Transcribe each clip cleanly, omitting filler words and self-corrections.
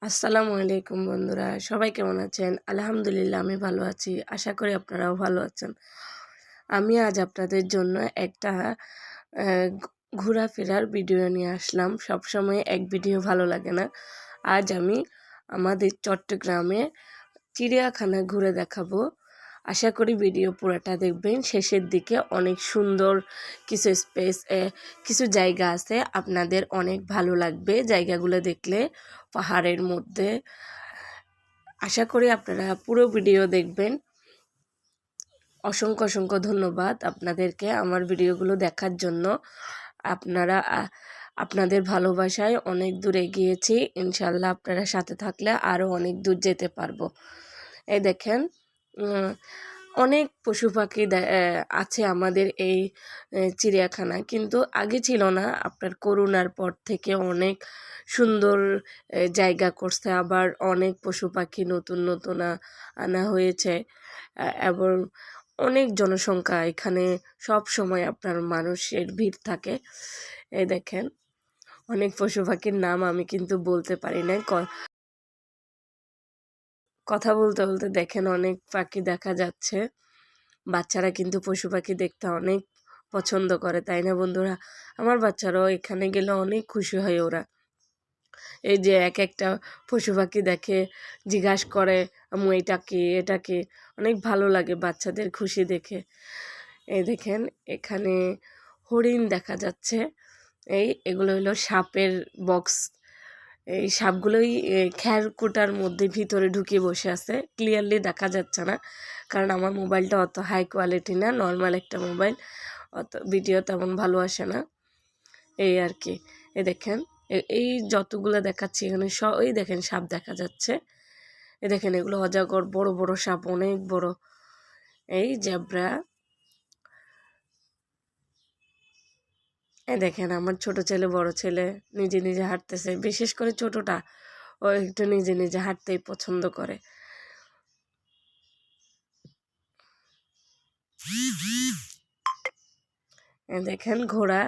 আসসালামু আলাইকুম বন্ধুরা, সবাই কেমন আছেন? আলহামদুলিল্লাহ আমি ভালো আছি। আশা করি আপনারাও ভালো আছেন। আমি আজ আপনাদের জন্য একটা আ ঘোরাফেরার ভিডিও নিয়ে আসলাম। সবসময় এক ভিডিও ভালো লাগে না। আজ আমি আমাদের চট্টগ্রামে চিড়িয়াখানা ঘুরে দেখাবো। আশা করি ভিডিও পুরাটা দেখবেন। শেষের দিকে অনেক সুন্দর কিছু কিছু জায়গা আছে, আপনাদের অনেক ভালো লাগবে জায়গাগুলো দেখলে। পাহাড়ের মধ্যে। আশা করি আপনারা পুরো ভিডিও দেখবেন। অসংখ্য অসংখ্য ধন্যবাদ আপনাদেরকে আমার ভিডিওগুলো দেখার জন্য। আপনারা আপনাদের ভালোবাসায় অনেক দূর এগিয়েছি। ইনশাল্লাহ আপনারা সাথে থাকলে আরও অনেক দূর যেতে পারবো। এই দেখেন, অনেক পশু পাখি আছে আমাদের এই চিড়িয়াখানায়, কিন্তু আগে ছিল না। আপনার করোনার পর থেকে অনেক সুন্দর জায়গা করছে, আবার অনেক পশু পাখি নতুন নতুন আনা হয়েছে, এবং অনেক জনসংখ্যা এখানে। সব সময় আপনার মানুষের ভিড় থাকে। এই দেখেন, অনেক পশু পাখির নাম আমি কিন্তু বলতে পারি না। কথা বলতে বলতে দেখেন অনেক পাখি দেখা যাচ্ছে। বাচ্চারা কিন্তু পশু পাখি দেখতে অনেক পছন্দ করে, তাই না বন্ধুরা? আমার বাচ্চারাও এখানে গেলে অনেক খুশি হয় ওরা। এই যে এক একটা পশু পাখি দেখে জিজ্ঞাসা করে, আম্মু এটা কি, এটা কি। অনেক ভালো লাগে বাচ্চাদের খুশি দেখে। এই দেখেন, এখানে হরিণ দেখা যাচ্ছে। এগুলো হলো সাপের বক্স। এই সাপগুলোই খ্যারকুটার মধ্যে ভিতরে ঢুকিয়ে বসে আছে। ক্লিয়ারলি দেখা যাচ্ছে না, কারণ আমার মোবাইলটা অত হাই কোয়ালিটি না, নর্মাল একটা মোবাইল, অত ভিডিও তেমন ভালো আসে না। এই আর কি। দেখেন, এই যতগুলো দেখাচ্ছি এখানে ওই দেখেন সাপ দেখা যাচ্ছে। দেখেন, এগুলো অজগর, বড় বড় সাপ, অনেক বড়। এই জেব্রা। দেখেন, আমার ছোট ছেলে বড় ছেলে নিজে নিজে হাঁটতেছে। বিশেষ করে ছোটটা, ও একটু নিজে নিজে হাঁটতেই পছন্দ করে। দেখেন ঘোড়া।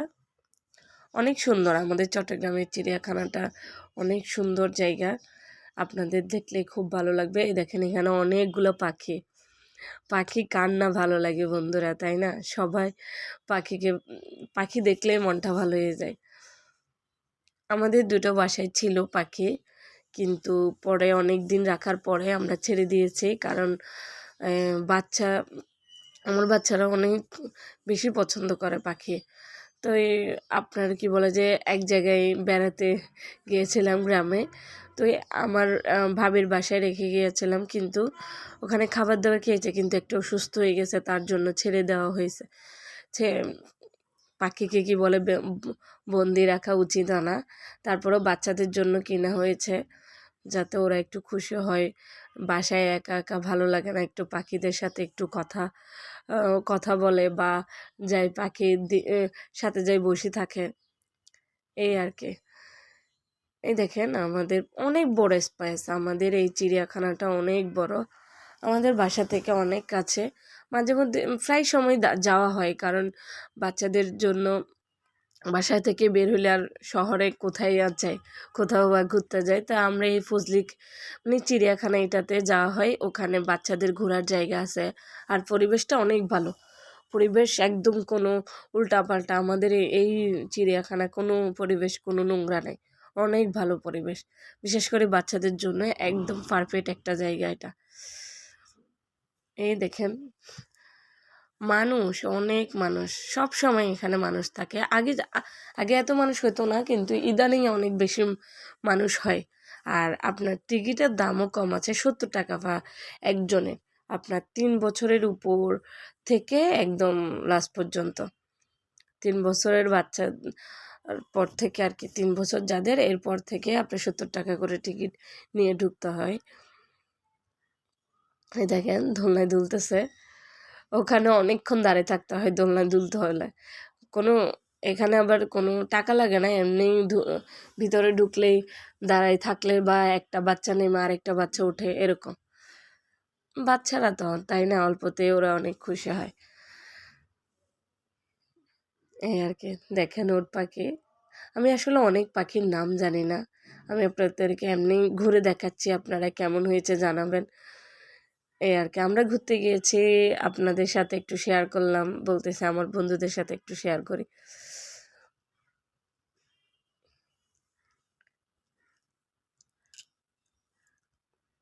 অনেক সুন্দর আমাদের চট্টগ্রামের চিড়িয়াখানাটা, অনেক সুন্দর জায়গা। আপনাদের দেখলে খুব ভালো লাগবে। দেখেন, এখানে অনেকগুলো পাখি। পাখি কার না ভালো লাগে বন্ধুরা, তাই না? সবাই পাখি দেখলেই মনটা ভালো হয়ে যায়। আমাদের দুটো বাসায় ছিল পাখি, কিন্তু পরে অনেক দিন রাখার পরে আমরা ছেড়ে দিয়েছি, কারণ বাচ্চা আমার বাচ্চারা অনেক বেশি পছন্দ করে পাখি। তো আপনার কি বলে যে, এক জায়গায় বেড়াতে গিয়েছিলাম গ্রামে। তো আমার ভাবির বাসায় রেখে গিয়েছিলাম, কিন্তু ওখানে খাবার দাবার খেয়েছে, কিন্তু একটু অসুস্থ হয়ে গেছে, তার জন্য ছেড়ে দেওয়া হয়েছে। পাখিকে কি বলে বন্দি রাখা উচিত না। তারপরেও বাচ্চাদের জন্য কিনা হয়েছে, যাতে ওরা একটু খুশি হয়। বাসায় একা একা ভালো লাগে না, একটু পাখিদের সাথে একটু কথা বলে, বা যাই পাখির সাথে যাই বসে থাকে। এই আর কি। এই দেখেন, আমাদের অনেক বড় স্পেস। আমাদের এই চিড়িয়াখানাটা অনেক বড়, আমাদের বাসা থেকে অনেক কাছে। মাঝে মধ্যে প্রায় সময় যাওয়া হয়, কারণ বাচ্চাদের জন্য বাসা থেকে বের হলে আর শহরে কোথায় আর যায়, কোথাও বা ঘুরতে যায়। তা আমরা এই ফজলি মানে চিড়িয়াখানা এটাতে যাওয়া হয়। ওখানে বাচ্চাদের ঘোরার জায়গা আছে, আর পরিবেশটা অনেক ভালো। পরিবেশ একদম কোনো উল্টাপাল্টা। আমাদের এই চিড়িয়াখানা কোনো পরিবেশ, কোনো নোংরা নেই। অনেক ভালো পরিবেশ, বিশেষ করে বাচ্চাদের জন্য একদম পারফেক্ট একটা জায়গা এটা। এই দেখেন, মানুষ, অনেক মানুষ, সব সময় এখানে মানুষ থাকে। আগে এত মানুষ হতো না, কিন্তু ইদানিং অনেক বেশি মানুষ হয়। আর আপনার টিকিটের দামও কম আছে, 70 টাকা বা একজনের। আপনার 3 বছরের উপর থেকে একদম লাস্ট পর্যন্ত। 3 বছরের বাচ্চা পর থেকে আর কি, 3 বছর যাদের, এরপর থেকে আপনার 70 টাকা করে টিকিট নিয়ে ঢুকতে হয়। এই দেখেন, দোলনায় দুলতেছে। ওখানে অনেকক্ষণ দাঁড়িয়ে থাকতে হয় দোলনায় দুলতে হলে। এখানে আবার কোনো টাকা লাগে না, এমনি ভিতরে ঢুকলেই দাঁড়াই থাকলে, বা একটা বাচ্চা নেমে আরেকটা বাচ্চা উঠে, এরকম। বাচ্চারা তো, তাই না, অল্পতে ওরা অনেক খুশি হয়। এই আর কি। দেখেন, ওট পাখি। আমি আসলে অনেক পাখির নাম জানি না, আমি আপনাদেরকে এমনি ঘুরে দেখাচ্ছি, আপনারা কেমন হয়েছে জানাবেন। এই আর কি, আমরা ঘুরতে গিয়েছি, আপনাদের সাথে একটু শেয়ার করলাম, বলতেছে আমার বন্ধুদের সাথে একটু শেয়ার করি।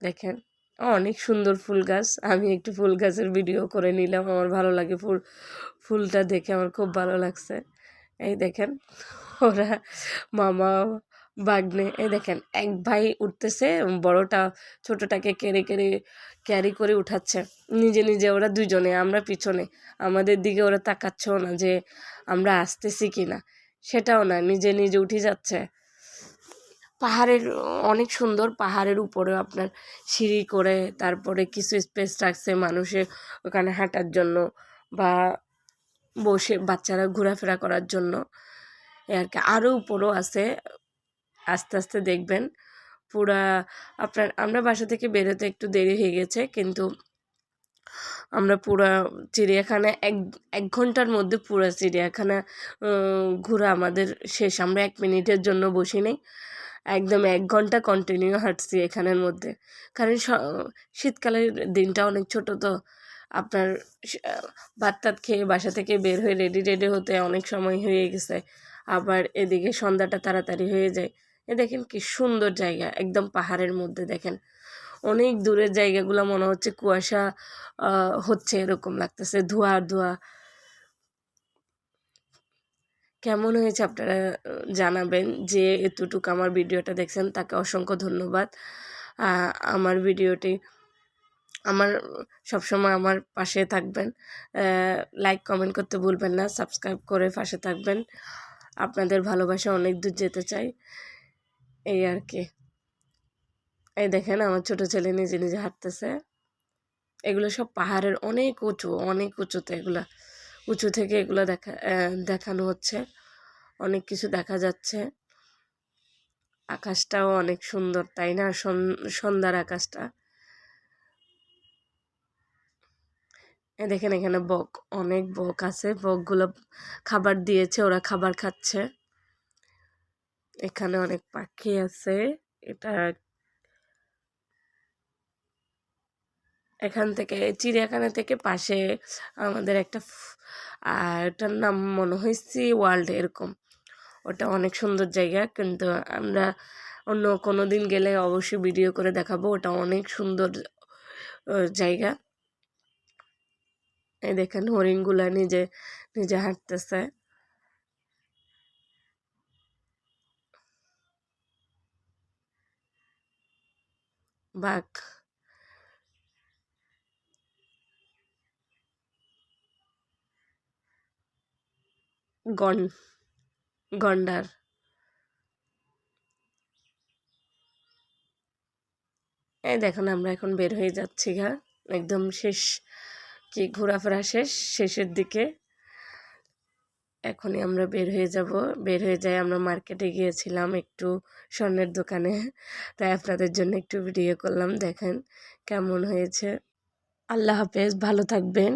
দেখেন অনেক সুন্দর ফুল গাছ, আমি একটু ফুল গাছের ভিডিও করে নিলাম, আমার ভালো লাগে ফুলটা দেখে আমার খুব ভালো লাগছে। এই দেখেন ওরা মামা ভাগ্নে, এই দেখেন এক ভাই উঠতেছে, বড়টা ছোটটাকে ক্যারি করে উঠাচ্ছে নিজে নিজে, ওরা দুজনে, আমরা পিছনে, আমাদের দিকে ওরা তাকাচ্ছেও না যে আমরা আসতেছি কিনা, সেটাও না, নিজে নিজে উঠে যাচ্ছে। পাহাড়ের অনেক সুন্দর, পাহাড়ের উপরে আপনার সিঁড়ি করে তারপরে কিছু স্পেস রাখছে মানুষের ওখানে হাঁটার জন্য বা বসে বাচ্চারা ঘোরাফেরা করার জন্য। আর কি আরও উপরও আছে, আস্তে আস্তে দেখবেন পুরা আপনার। আমরা বাসা থেকে বেরোতে একটু দেরি হয়ে গেছে, কিন্তু আমরা পুরা চিড়িয়াখানা এক ঘন্টার মধ্যে পুরা চিড়িয়াখানা ঘোরা আমাদের শেষ। আমরা 1 মিনিটের জন্য বসি নেই, একদম 1 ঘন্টা কন্টিনিউ হাঁটছি এখানের মধ্যে। কারণ শীতকালের দিনটা অনেক ছোট, তো আপনার ভাত টাত খেয়ে বাসা থেকে বের হয়ে রেডি হতে অনেক সময় হয়ে গেছে, আবার এদিকে সন্ধ্যাটা তাড়াতাড়ি হয়ে যায়। দেখেন কি সুন্দর জায়গা, একদম পাহাড়ের মধ্যে। দেখেন অনেক দূরের জায়গাগুলো মনে হচ্ছে কুয়াশা হচ্ছে এরকম লাগতেছে, ধোয়া। কেমন হয়েছে আপনারা জানাবেন। যে এতটুকু আমার ভিডিওটা দেখছেন তাকে অসংখ্য ধন্যবাদ। আমার ভিডিওটি আমার সবসময় আমার পাশে থাকবেন, লাইক কমেন্ট করতে ভুলবেন না, সাবস্ক্রাইব করে পাশে থাকবেন। আপনাদের ভালোবাসা অনেক দূর যেতে চাই, এই আর কি। এই দেখেন আমার ছোট ছেলে নিজে নিজে হাঁটতেছে। এগুলো সব পাহাড়ের অনেক উঁচুতে, এগুলা উঁচু থেকে এগুলো দেখানো হচ্ছে, অনেক কিছু দেখা যাচ্ছে। আকাশটাও অনেক সুন্দর, তাই না? সন্ধ্যার আকাশটা। দেখেন এখানে অনেক বক আছে, বকগুলো খাবার দিয়েছে, ওরা খাবার খাচ্ছে। এখানে অনেক পাখি আছে। এটা এখান থেকে চিড়িয়াখানা থেকে পাশে আমাদের একটা এটার নাম মনে হয় সি ওয়ার্ল্ড এরকম, ওটা অনেক সুন্দর জায়গা, কিন্তু আমরা অন্য কোনো দিন গেলে অবশ্যই ভিডিও করে দেখাবো। ওটা অনেক সুন্দর জায়গা। এই দেখেন হরিণগুলা নিজে নিজে হাঁটতেছে। বাঘ, গন্ডার। এই দেখুন আমরা এখন বের হয়ে যাচ্ছি একদম শেষ, কি ঘোরাফেরা শেষের দিকে। এখনই আমরা বের হয়ে যাব। বের হয়ে যাই, আমরা মার্কেটে গিয়েছিলাম একটু স্বর্ণের দোকানে, তাই আপনাদের জন্য একটু ভিডিও করলাম, দেখেন কেমন হয়েছে। আল্লাহ হাফেজ, ভালো থাকবেন।